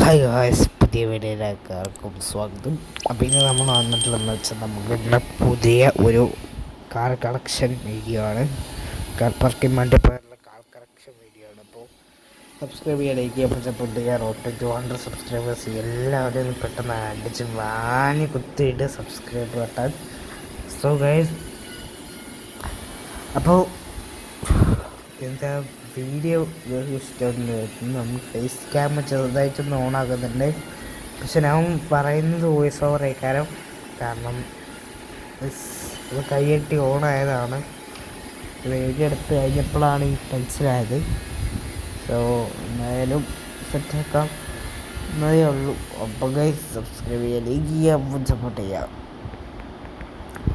Hi guys, പുതിയ വീഡിയോയിലേക്കാർക്കും സ്വാഗതം. അപ്പോൾ ഇന്ന് നമ്മൾ വന്നിട്ടുള്ളതെന്ന് വെച്ചാൽ നമുക്ക് ഇന്ന് പുതിയ ഒരു കാർ കളക്ഷൻ വീഡിയോ ആണ്. കാർ പാർക്കിംഗ് വേണ്ടി പോയുള്ള കാർ കളക്ഷൻ വീഡിയോ ആണ്. അപ്പോൾ സബ്സ്ക്രൈബ് ചെയ്യാൻ, ലൈക്ക് ചെയ്യാൻ, സപ്പോർട്ട് ചെയ്യാൻ. റോട്ട് 200 സബ്സ്ക്രൈബേഴ്സ് എല്ലാവരും പെട്ടെന്ന് അടിച്ച് വാങ്ങി കുത്തിയിട്ട് സബ്സ്ക്രൈബ് കട്ടാൻ. സോ ഗൈസ്, അപ്പോൾ എന്താ വീഡിയോ ഇഷ്ടമൊന്നും നമ്മൾ ഫേസ് ക്യാമ ചെറുതായിട്ടൊന്ന് ഓണാക്കുന്നുണ്ട്. പക്ഷെ ഞാൻ പറയുന്നത് വോയിസ് ഓവർ ആയിക്കാരം, കാരണം ഇത് കൈയ്യട്ടി ഓണായതാണ്. വീഡിയോ എടുത്ത് കഴിഞ്ഞപ്പോഴാണ് ഈ മനസ്സിലായത്. സോ എന്തായാലും സെറ്റാക്കാം എന്നതേ ഉള്ളൂ. അപ്പോൾ ഗൈസ്, സബ്സ്ക്രൈബ് ചെയ്യുക, ലൈക്ക് ചെയ്യുക, സപ്പോർട്ട് ചെയ്യുക.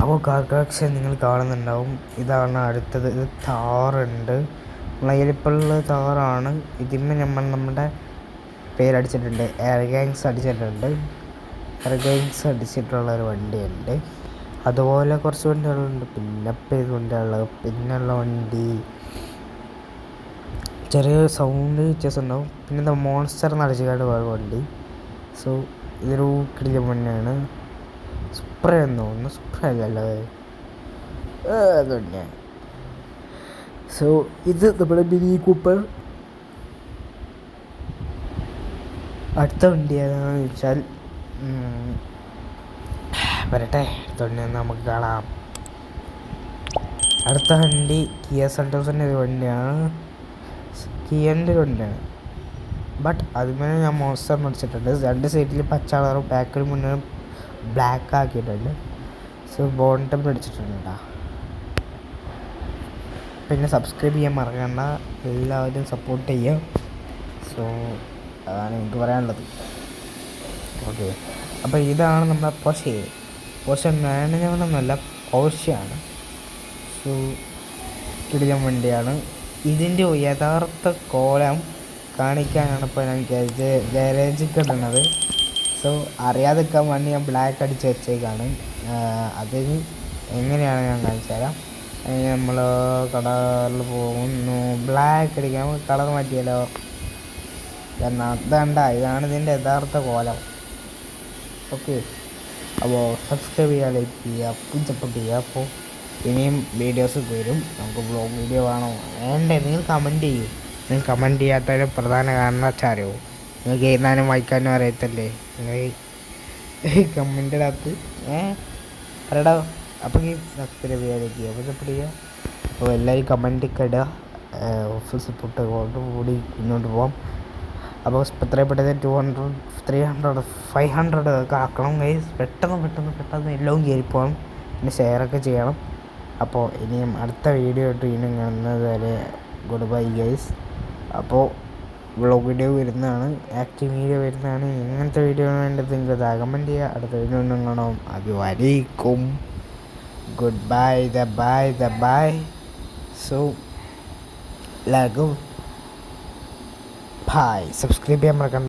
അപ്പോൾ കാർ കളക്ഷൻ നിങ്ങൾ കാണുന്നുണ്ടാവും. ഇതാണ് അടുത്തത്. ഇത് താറുണ്ട്, നമ്മളതിലിപ്പോഴുള്ള താറാണ്. ഇതിന്മേൽ നമ്മുടെ പേരടിച്ചിട്ടുണ്ട്, എയർ ഗാങ്സ് അടിച്ചിട്ടുണ്ട്. എയർ ഗാങ്സ് അടിച്ചിട്ടുള്ളൊരു വണ്ടിയുണ്ട്. അതുപോലെ കുറച്ച് വണ്ടികളുണ്ട്. പിന്നെ വണ്ടികളുള്ളത്, പിന്നെയുള്ള വണ്ടി ചെറിയ സൗണ്ട് വ്യത്യാസം ഉണ്ടാവും. പിന്നെ മോൺസ്റ്റർ അടിച്ചിട്ട് വേറെ വണ്ടി. സോ ഇതൊരു കിടിലൻ വണ്ടിയാണ്. സ്പ്രേ എന്ന് തോന്നുന്നു, സ്പ്രേ അല്ലല്ലോ അത് തന്നെയാണ്. സോ ഇത് നമ്മുടെ മിനി കൂപ്പർ. അടുത്ത വണ്ടി ഏതാണെന്ന് വെച്ചാൽ വരട്ടെ, അടുത്ത വണ്ടി നമുക്ക് കാണാം. അടുത്ത വണ്ടി കിയ സെൽറ്റോസിൻ്റെ ഒരു വണ്ടിയാണ്, കിയൻ്റെ ഒരു വണ്ടിയാണ്. ബട്ട് അതുപോലെ ഞാൻ മോൺസ്റ്റർ അടിച്ചിട്ടുണ്ട്. രണ്ട് സൈഡിൽ പച്ച കളറും ബാക്കിൽ മുന്നിലും ബ്ലാക്ക് ആക്കിയിട്ടുണ്ട്. സോ ബോണ്ടം അടിച്ചിട്ടുണ്ട് കേട്ടോ. പിന്നെ സബ്സ്ക്രൈബ് ചെയ്യാൻ മറക്കണ്ട, എല്ലാവരും സപ്പോർട്ട് ചെയ്യുക. സോ അതാണ് എനിക്ക് പറയാനുള്ളത്. ഓക്കെ, അപ്പോൾ ഇതാണ് നമ്മുടെ പോർഷെ 911, പോർഷെയാണ്. സോ കിടിലൻ വണ്ടിയാണ്. ഇതിൻ്റെ യഥാർത്ഥ കോലം കാണിക്കാനാണ് ഇപ്പോൾ ഞാൻ ഗാരേജിൽ കിട്ടുന്നത്. സോ അറിയാതിരിക്കാൻ വേണ്ടി ഞാൻ ബ്ലാക്ക് അടിച്ച് വെച്ചേക്കാണ്. അതിന് എങ്ങനെയാണ് ഞാൻ കാണിച്ചു തരാം. നമ്മൾ കടകളിൽ പോകുന്നു, ബ്ലാക്ക് അടിക്കാൻ കളർ മാറ്റിയാലോ. എന്നാൽ അതണ്ട, ഇതാണ് ഇതിൻ്റെ യഥാർത്ഥ കോലം. ഓക്കെ, അപ്പോൾ സബ്സ്ക്രൈബ് ചെയ്യുക, ലൈക്ക് ചെയ്യുക, സപ്പോർട്ട് ചെയ്യുക. അപ്പോൾ ഇനിയും വീഡിയോസ് വരും. നമുക്ക് വ്ളോഗ് വീഡിയോ വേണോ വേണ്ടേ, നിങ്ങൾ കമൻറ്റ് ചെയ്യൂ. നിങ്ങൾ കമൻറ്റ് ചെയ്യാത്തൊരു പ്രധാന കാരണം വെച്ചാൽ അറിയോ, നിങ്ങൾക്ക് എഴുതാനും വായിക്കാനും അറിയത്തല്ലേ നിങ്ങൾ കമൻറ്റിനകത്ത് പറയടാ. അപ്പോൾ ഈ സബ്സ്ക്രൈബ് ചെയ്യാതിരിക്കുക, അപ്പോൾ സപ്പോർട്ട് ചെയ്യുക. അപ്പോൾ എല്ലാവരും കമൻറ്റൊക്കെ ഇടുക. ഓഫീസ് സപ്പോർട്ട് കൂടി മുന്നോട്ട് പോകാം. അപ്പോൾ എത്രപ്പെട്ടത് 200, 300, 500 ഒക്കെ ആക്കണം ഗൈസ്. പെട്ടെന്ന് എല്ലാം കയറിപ്പോകണം. പിന്നെ ഷെയറൊക്കെ ചെയ്യണം. അപ്പോൾ ഇനിയും അടുത്ത വീഡിയോ ഇട്ട് ഇനിയും കാണുന്നത് വരെ ഗുഡ് ബൈ ഗൈസ്. അപ്പോൾ വ്ളോഗ് വീഡിയോ വരുന്നതാണ്, ആക്റ്റീവ് വീഡിയോ വരുന്നതാണ്. ഇങ്ങനത്തെ വീഡിയോ വേണ്ടത് നിങ്ങൾക്ക് കമൻറ്റ് ചെയ്യുക. അടുത്ത വീഡിയോ ഒന്നും കാണാം. അതുവരേക്കും ഗുഡ് ബൈ, ദ ബൈ. സോ എല്ലാവർക്കും ബൈ. സബ്സ്ക്രൈബ് ചെയ്യാൻ മറക്കണ്ട.